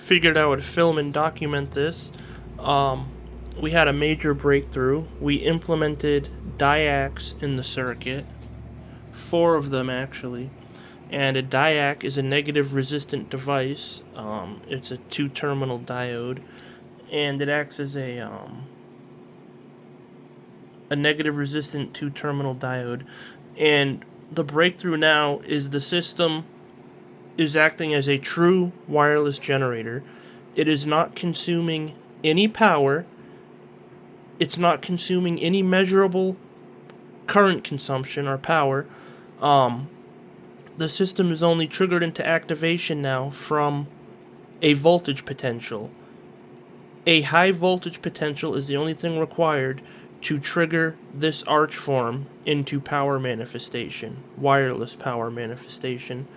figured I would film and document this. We had a major breakthrough. We implemented diacs in the circuit, 4 of them actually. And a diac is a negative resistant device. It's a 2-terminal diode, and it acts as a negative resistant 2-terminal diode. And the breakthrough now is the system is acting as a true wireless generator. It is not consuming any power. It's not consuming any measurable current consumption or power. The system is only triggered into activation now from a voltage potential. A high voltage potential is the only thing required to trigger this arch form into power manifestation, wireless power manifestation.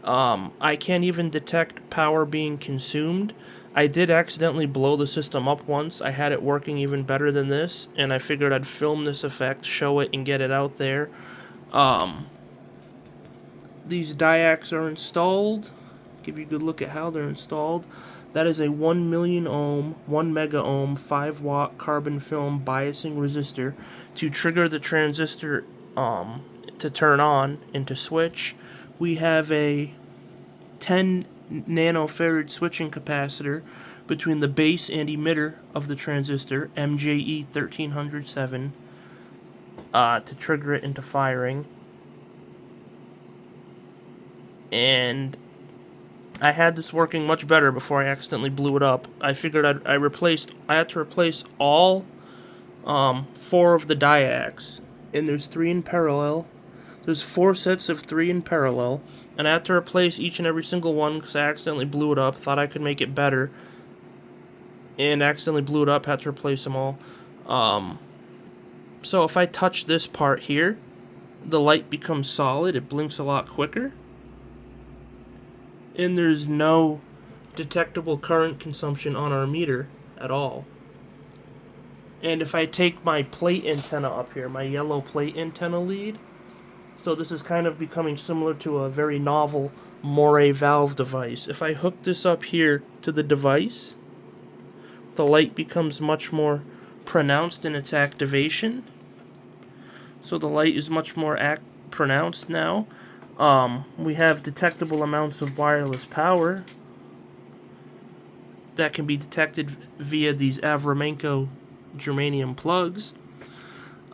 I can't even detect power being consumed. I did accidentally blow the system up once. I had it working even better than this, and I figured I'd film this effect, show it, and get it out there. These diacs are installed. Give you a good look at how they're installed. That is a 1 million ohm, 1 mega ohm, 5 watt carbon film biasing resistor to trigger the transistor to turn on and to switch. We have a 10 nanofarad switching capacitor between the base and emitter of the transistor, MJE 1307, to trigger it into firing. And I had this working much better before I accidentally blew it up. I figured I had to replace all 4 of the diacs, and there's 3 in parallel. There's 4 sets of 3 in parallel, and I had to replace each and every single one because I accidentally blew it up. Thought I could make it better, and accidentally blew it up. Had to replace them all. So if I touch this part here, the light becomes solid. It blinks a lot quicker. And there's no detectable current consumption on our meter at all. And if I take my plate antenna up here, my yellow plate antenna lead, so this is kind of becoming similar to a very novel Moray valve device. If I hook this up here to the device, the light becomes much more pronounced in its activation. So the light is much more pronounced now. We have detectable amounts of wireless power that can be detected via these avremenko germanium plugs.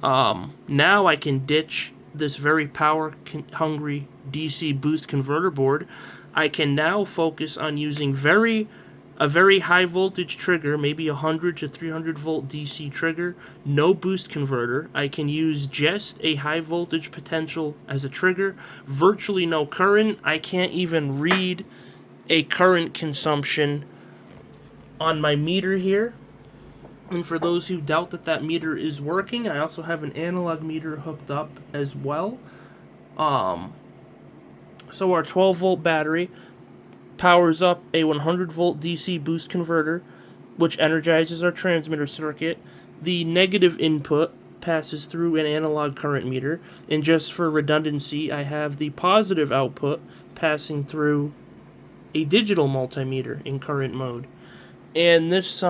Now I can ditch this very power-hungry DC boost converter board. I can now focus on using a very high voltage trigger, maybe 100 to 300 volt DC trigger, no boost converter. I can use just a high voltage potential as a trigger, virtually no current. I can't even read a current consumption on my meter here. And for those who doubt that that meter is working, I also have an analog meter hooked up as well. So our 12 volt battery powers up a 100 volt DC boost converter, which energizes our transmitter circuit. The negative input passes through an analog current meter, and just for redundancy, I have the positive output passing through a digital multimeter in current mode. And this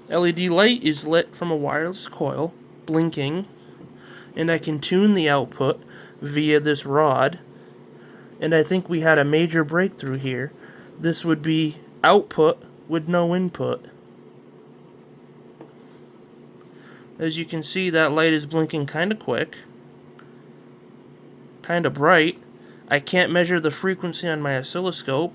LED light is lit from a wireless coil, blinking, and I can tune the output via this rod. And I think we had a major breakthrough here. This would be output with no input. As you can see, that light is blinking kind of quick, kind of bright. I can't measure the frequency on my oscilloscope.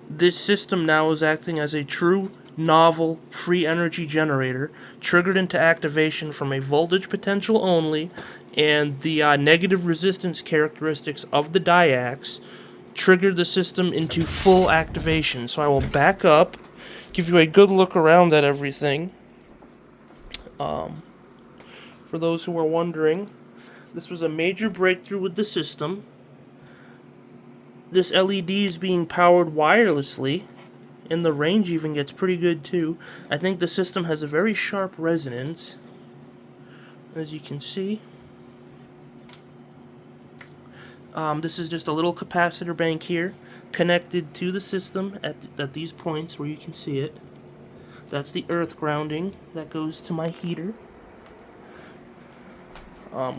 This system now is acting as a true novel free energy generator, triggered into activation from a voltage potential only, and the negative resistance characteristics of the diacs triggered the system into full activation. So I will back up, give you a good look around at everything. For those who are wondering, this was a major breakthrough with the system. This LED is being powered wirelessly, and the range even gets pretty good too. I think the system has a very sharp resonance, as you can see. This is just a little capacitor bank here connected to the system at these points where you can see it. That's the earth grounding that goes to my heater.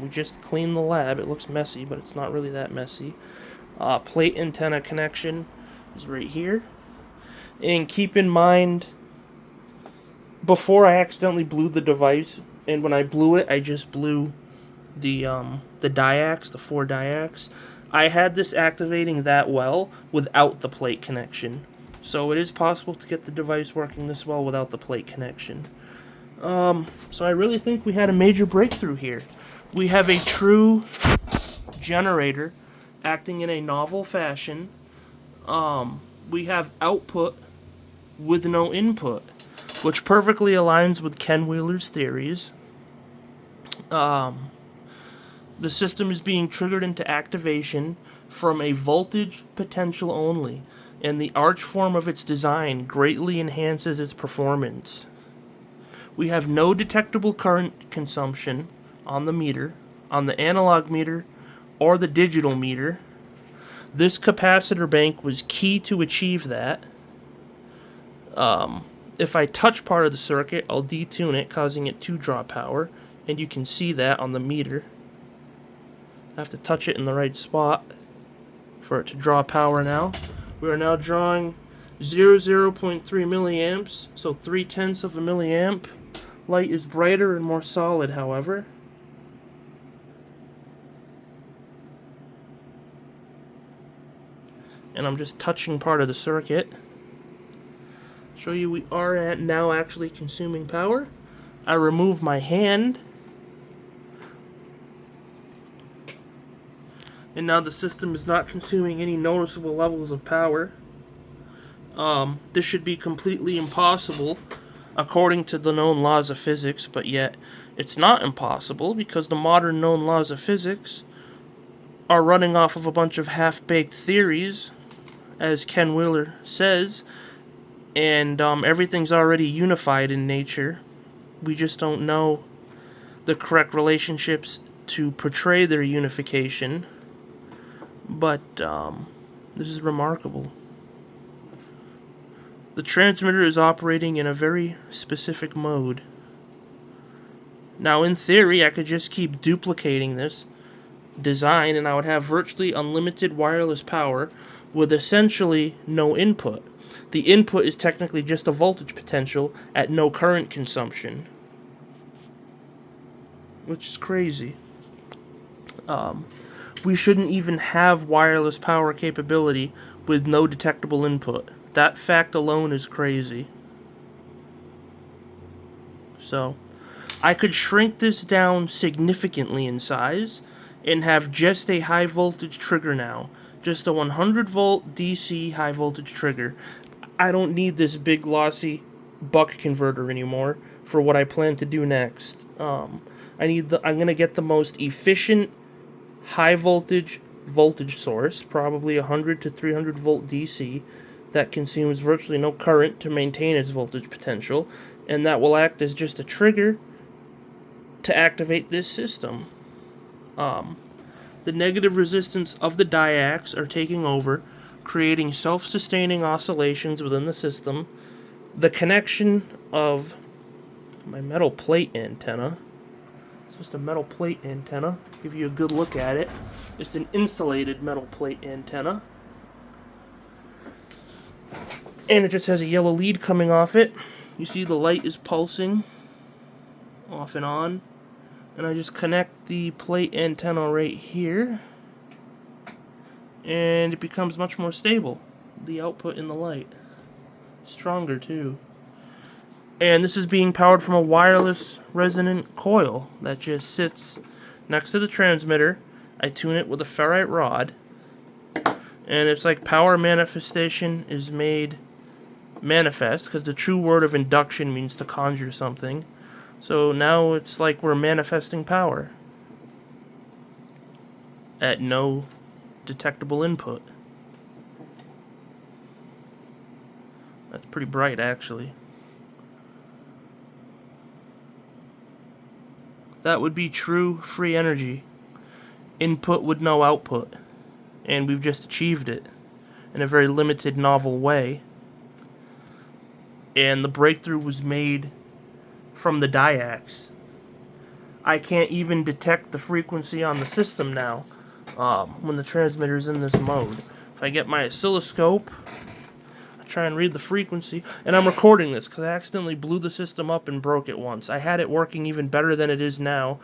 We just cleaned the lab. It looks messy, but it's not really that messy. Plate antenna connection is right here. And keep in mind, before I accidentally blew the device, and when I blew it, I just blew the diacs, the 4 diacs. I had this activating that well without the plate connection. So it is possible to get the device working this well without the plate connection. So I really think we had a major breakthrough here. We have a true generator acting in a novel fashion. We have output with no input, which perfectly aligns with Ken Wheeler's theories. The system is being triggered into activation from a voltage potential only, and the arch form of its design greatly enhances its performance. We have no detectable current consumption on the meter, on the analog meter, or the digital meter. This capacitor bank was key to achieve that. If I touch part of the circuit, I'll detune it, causing it to draw power, and you can see that on the meter. I have to touch it in the right spot for it to draw power now. We are now drawing 0.3 milliamps, so 0.3 of a milliamp. Light is brighter and more solid, however. And I'm just touching part of the circuit. Show you we are now actually consuming power. I remove my hand, and now the system is not consuming any noticeable levels of power. This should be completely impossible according to the known laws of physics, but yet it's not impossible because the modern known laws of physics are running off of a bunch of half-baked theories, as Ken Wheeler says, and everything's already unified in nature. We just don't know the correct relationships to portray their unification, but this is remarkable. The transmitter is operating in a very specific mode. Now, in theory, I could just keep duplicating this design and I would have virtually unlimited wireless power with essentially no input. The input is technically just a voltage potential at no current consumption, which is crazy. We shouldn't even have wireless power capability with no detectable input. That fact alone is crazy. So, I could shrink this down significantly in size and have just a high voltage trigger now. Just a 100 volt DC high voltage trigger. I don't need this big lossy buck converter anymore for what I plan to do next. I'm gonna get the most efficient high voltage source, probably 100 to 300 volt DC, that consumes virtually no current to maintain its voltage potential, and that will act as just a trigger to activate this system. The negative resistance of the diacs are taking over, creating self-sustaining oscillations within the system. The connection of my metal plate antenna, it's just a metal plate antenna, give you a good look at it. It's an insulated metal plate antenna. And it just has a yellow lead coming off it. You see the light is pulsing off and on. And I just connect the plate antenna right here. And it becomes much more stable. The output in the light. Stronger too. And this is being powered from a wireless resonant coil that just sits next to the transmitter. I tune it with a ferrite rod. And it's like power manifestation is made manifest, because the true word of induction means to conjure something. So now it's like we're manifesting power at no detectable input. That's pretty bright, actually. That would be true free energy. Input with no output. And we've just achieved it in a very limited, novel way. And the breakthrough was made from the diacs. I can't even detect the frequency on the system now when the transmitter's in this mode. If I get my oscilloscope, I try and read the frequency, and I'm recording this because I accidentally blew the system up and broke it once. I had it working even better than it is now,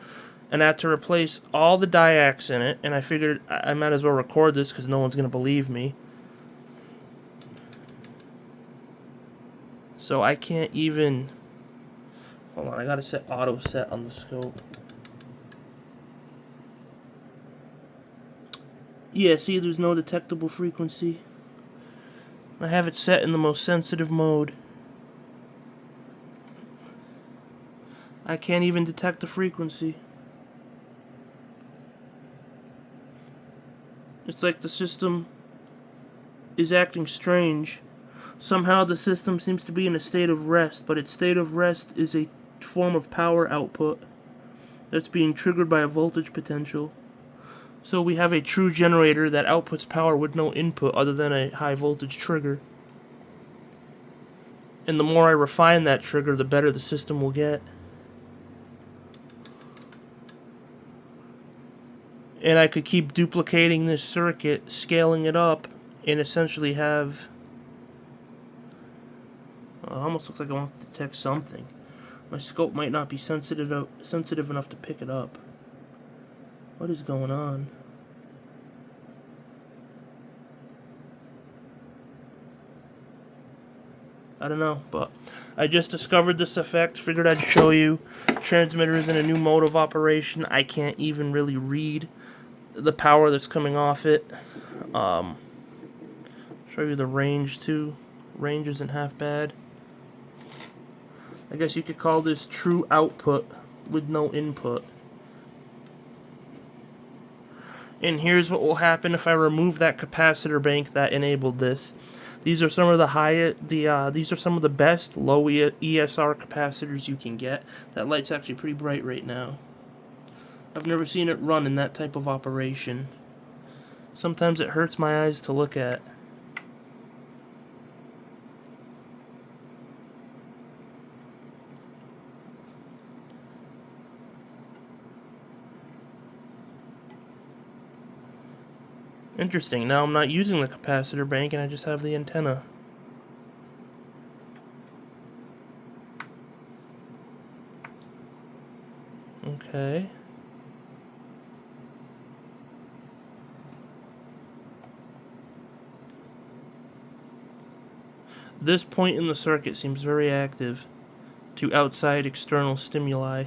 and I had to replace all the diacs in it, and I figured I might as well record this because no one's going to believe me. So I can't even... Hold on, I gotta set auto set on the scope. Yeah, see, there's no detectable frequency. I have it set in the most sensitive mode. I can't even detect the frequency. It's like the system is acting strange. Somehow the system seems to be in a state of rest, but its state of rest is a form of power output that's being triggered by a voltage potential. So we have a true generator that outputs power with no input other than a high voltage trigger. And the more I refine that trigger, the better the system will get. And I could keep duplicating this circuit, scaling it up, and essentially have... It almost looks like I want to detect something. My scope might not be sensitive enough to pick it up. What is going on? I don't know, but I just discovered this effect. Figured I'd show you. Transmitter is in a new mode of operation. I can't even really read the power that's coming off it. Show you the range too. Range isn't half bad. I guess you could call this true output with no input. And here's what will happen if I remove that capacitor bank that enabled this. These are some of the these are some of the best low ESR capacitors you can get. That light's actually pretty bright right now. I've never seen it run in that type of operation. Sometimes it hurts my eyes to look at. Interesting, now I'm not using the capacitor bank and I just have the antenna. Okay. This point in the circuit seems very active to outside external stimuli.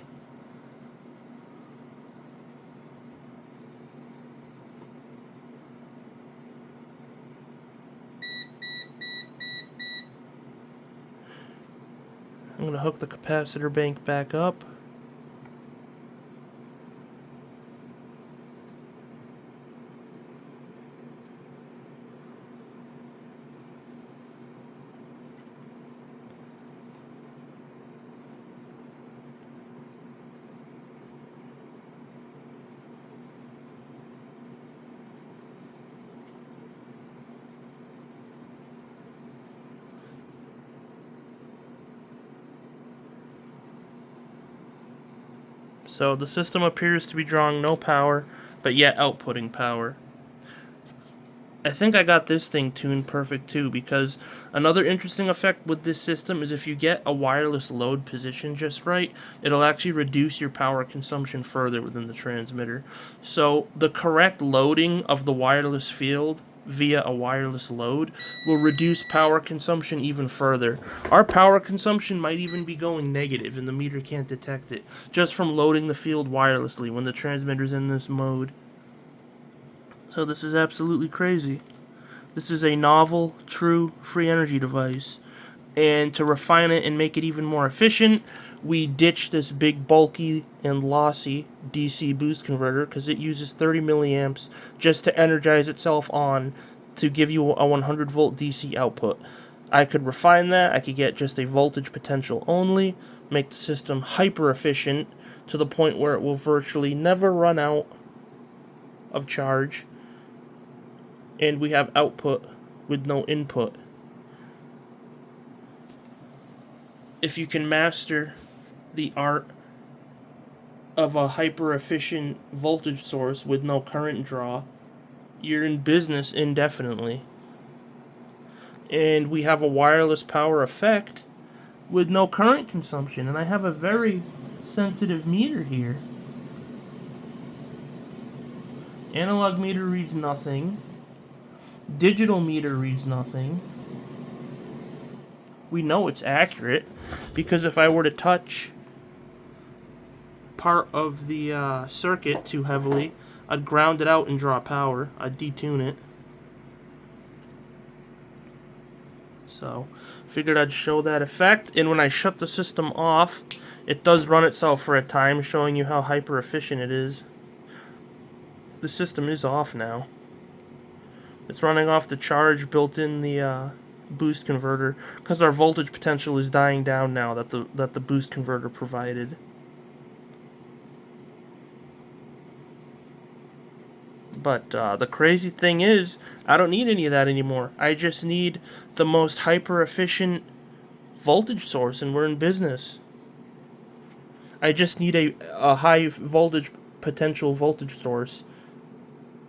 I'm going to hook the capacitor bank back up. So the system appears to be drawing no power, but yet outputting power. I think I got this thing tuned perfect too, because another interesting effect with this system is if you get a wireless load position just right, it'll actually reduce your power consumption further within the transmitter. So the correct loading of the wireless field via a wireless load will reduce power consumption even further. Our power consumption might even be going negative and the meter can't detect it, just from loading the field wirelessly when the transmitter's in this mode. So this is absolutely crazy. This is a novel, true, free energy device. And to refine it and make it even more efficient, we ditched this big, bulky, and lossy DC boost converter because it uses 30 milliamps just to energize itself on to give you a 100 volt DC output. I could refine that. I could get just a voltage potential only, make the system hyper efficient to the point where it will virtually never run out of charge. and we have output with no input. If you can master the art of a hyper-efficient voltage source with no current draw, you're in business indefinitely. And we have a wireless power effect with no current consumption. And I have a very sensitive meter here. Analog meter reads nothing. Digital meter reads nothing. We know it's accurate because if I were to touch part of the circuit too heavily, I'd ground it out and draw power. I'd detune it. So, figured I'd show that effect. And when I shut the system off, it does run itself for a time, showing you how hyper efficient it is. The system is off now. It's running off the charge built in the boost converter because our voltage potential is dying down now that the boost converter provided. But the crazy thing is, I don't need any of that anymore. I just need the most hyper-efficient voltage source, and we're in business. I just need a high voltage potential voltage source,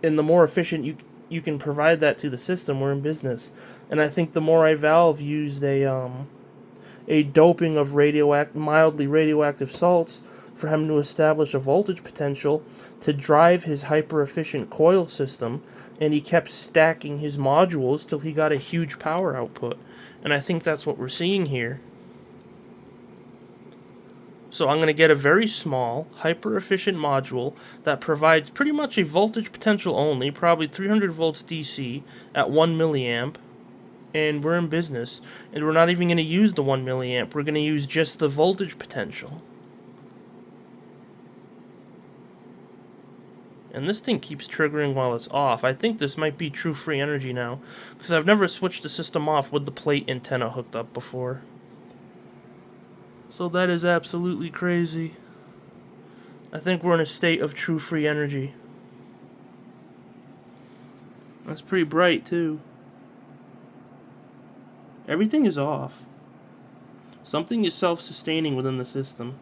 and the more efficient you can provide that to the system, we're in business. And I think the more Valve used a doping of mildly radioactive salts for him to establish a voltage potential to drive his hyper-efficient coil system, and he kept stacking his modules till he got a huge power output. And I think that's what we're seeing here. So I'm going to get a very small, hyper-efficient module that provides pretty much a voltage potential only, probably 300 volts DC at 1 milliamp, and we're in business. And we're not even going to use the 1 milliamp, we're going to use just the voltage potential. And this thing keeps triggering while it's off. I think this might be true free energy now, because I've never switched the system off with the plate antenna hooked up before. So that is absolutely crazy. I think we're in a state of true free energy. That's pretty bright too. Everything is off. Something is self-sustaining within the system.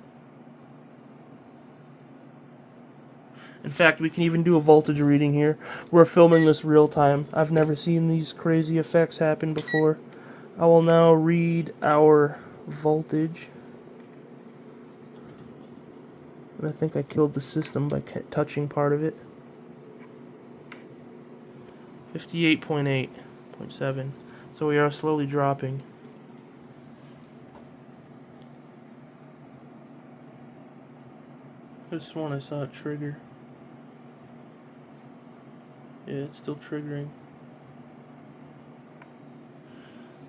In fact, we can even do a voltage reading here. We're filming this real time. I've never seen these crazy effects happen before. I will now read our voltage. And I think I killed the system by touching part of it. 58.8.7. So we are slowly dropping. I just sworn I saw it trigger. Yeah, it's still triggering.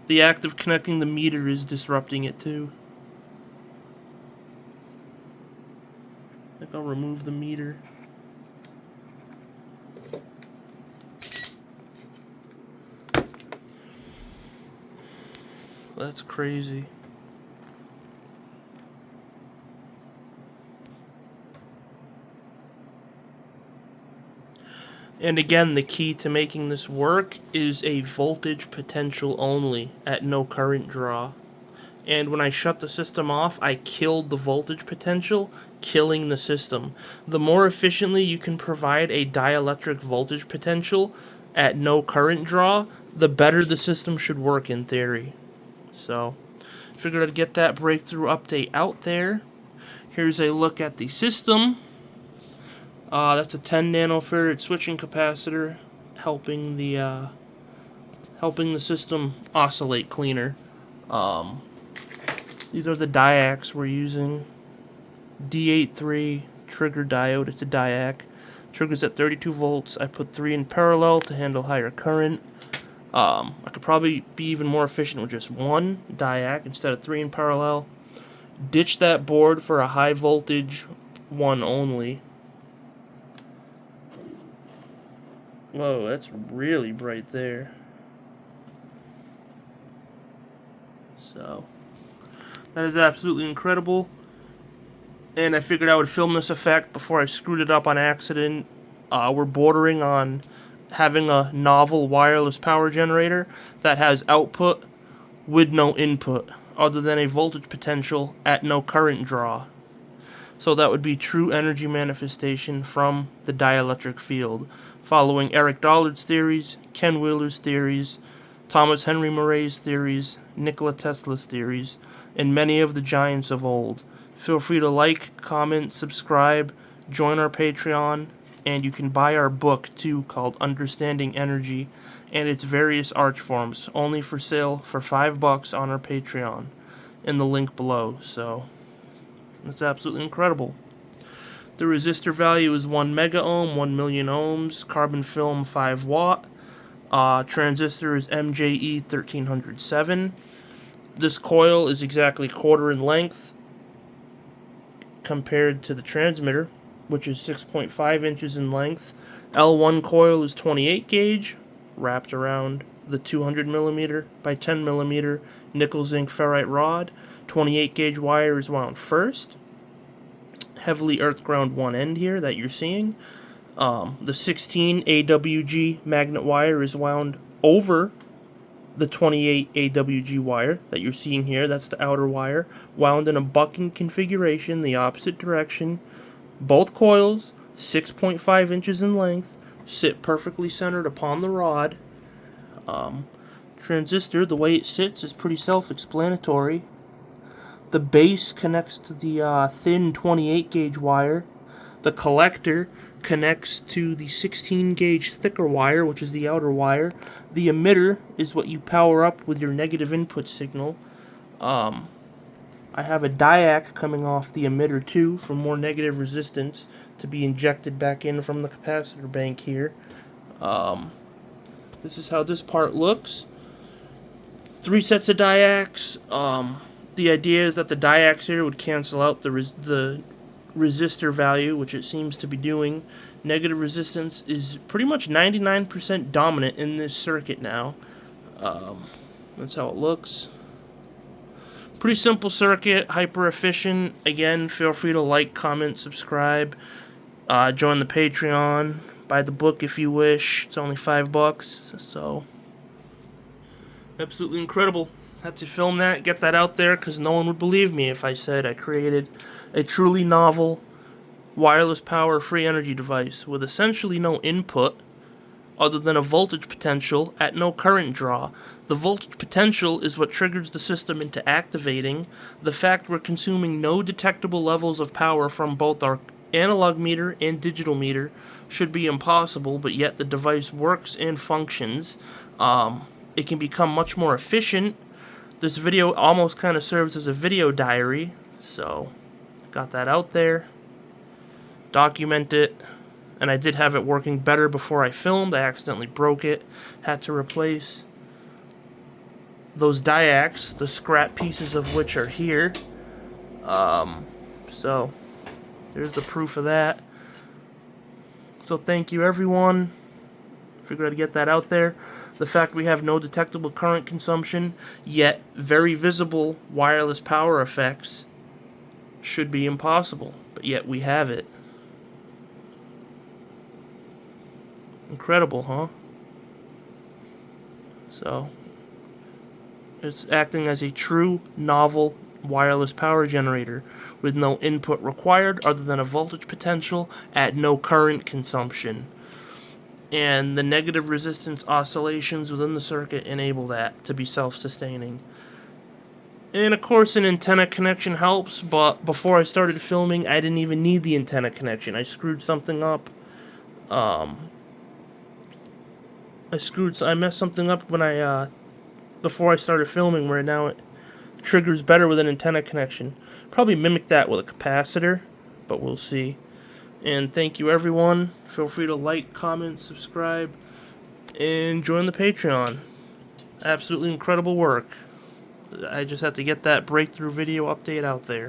The act of connecting the meter is disrupting it too. I think I'll remove the meter. That's crazy. And again, the key to making this work is a voltage potential only at no current draw. And when I shut the system off, I killed the voltage potential, killing the system. The more efficiently you can provide a dielectric voltage potential at no current draw, the better the system should work in theory. So, figured I'd get that breakthrough update out there. Here's a look at the system. That's a 10 nanofarad switching capacitor, helping the system oscillate cleaner. These are the diacs we're using. D83 trigger diode. It's a diac. Triggers at 32 volts. I put 3 in parallel to handle higher current. I could probably be even more efficient with just 1 diac instead of 3 in parallel. Ditch that board for a high voltage 1 only. Whoa, that's really bright there. So, that is absolutely incredible. And I figured I would film this effect before I screwed it up on accident. We're bordering on having a novel wireless power generator that has output with no input other than a voltage potential at no current draw. So that would be true energy manifestation from the dielectric field, following Eric Dollard's theories, Ken Wheeler's theories, Thomas Henry Murray's theories, Nikola Tesla's theories, and many of the giants of old. Feel free to like, comment, subscribe, join our Patreon, and you can buy our book too, called Understanding Energy and its various arch forms, only for sale for $5 on our Patreon in the link below. So it's absolutely incredible. The resistor value is 1 mega ohm, 1 million ohms, carbon film 5 watt, transistor is MJE 1307. This coil is exactly quarter in length compared to the transmitter, which is 6.5 inches in length. L1 coil is 28 gauge, wrapped around the 200 millimeter by 10 millimeter nickel zinc ferrite rod. 28 gauge wire is wound first. Heavily earth ground one end here that you're seeing. The 16 AWG magnet wire is wound over the 28 AWG wire that you're seeing here. That's the outer wire, wound in a bucking configuration, the opposite direction. Both coils, 6.5 inches in length, sit perfectly centered upon the rod. Transistor, the way it sits is pretty self-explanatory. The base connects to the thin 28 gauge wire. The collector connects to the 16 gauge thicker wire, which is the outer wire. The emitter is what you power up with your negative input signal. I have a diac coming off the emitter too for more negative resistance to be injected back in from the capacitor bank here. This is how this part looks. 3 sets of diacs. The idea is that the diacs here would cancel out the resistor value, which it seems to be doing. Negative resistance is pretty much 99% dominant in this circuit now. That's how it looks. Pretty simple circuit, hyper efficient. Again, feel free to like, comment, subscribe, join the Patreon, buy the book if you wish. It's only $5, so absolutely incredible. Had to film that, get that out there, because no one would believe me if I said I created a truly novel wireless power free energy device with essentially no input other than a voltage potential at no current draw. The voltage potential is what triggers the system into activating. The fact we're consuming no detectable levels of power from both our analog meter and digital meter should be impossible, but yet the device works and functions. It can become much more efficient. This video almost kind of serves as a video diary, so got that out there. Document it. And I did have it working better before I filmed. I accidentally broke it. Had to replace those diacs, the scrap pieces of which are here. So there's the proof of that. So thank you, everyone. Figured I'd get that out there. The fact we have no detectable current consumption, yet very visible wireless power effects, should be impossible, but yet we have it. Incredible, huh? So, it's acting as a true, novel, wireless power generator with no input required other than a voltage potential at no current consumption. And the negative resistance oscillations within the circuit enable that to be self-sustaining. And of course an antenna connection helps, but before I started filming I didn't even need the antenna connection. I screwed something up. I messed something up when before I started filming, where now it triggers better with an antenna connection. Probably mimic that with a capacitor, but we'll see. And thank you, everyone. Feel free to like, comment, subscribe, and join the Patreon. Absolutely incredible work. I just have to get that breakthrough video update out there.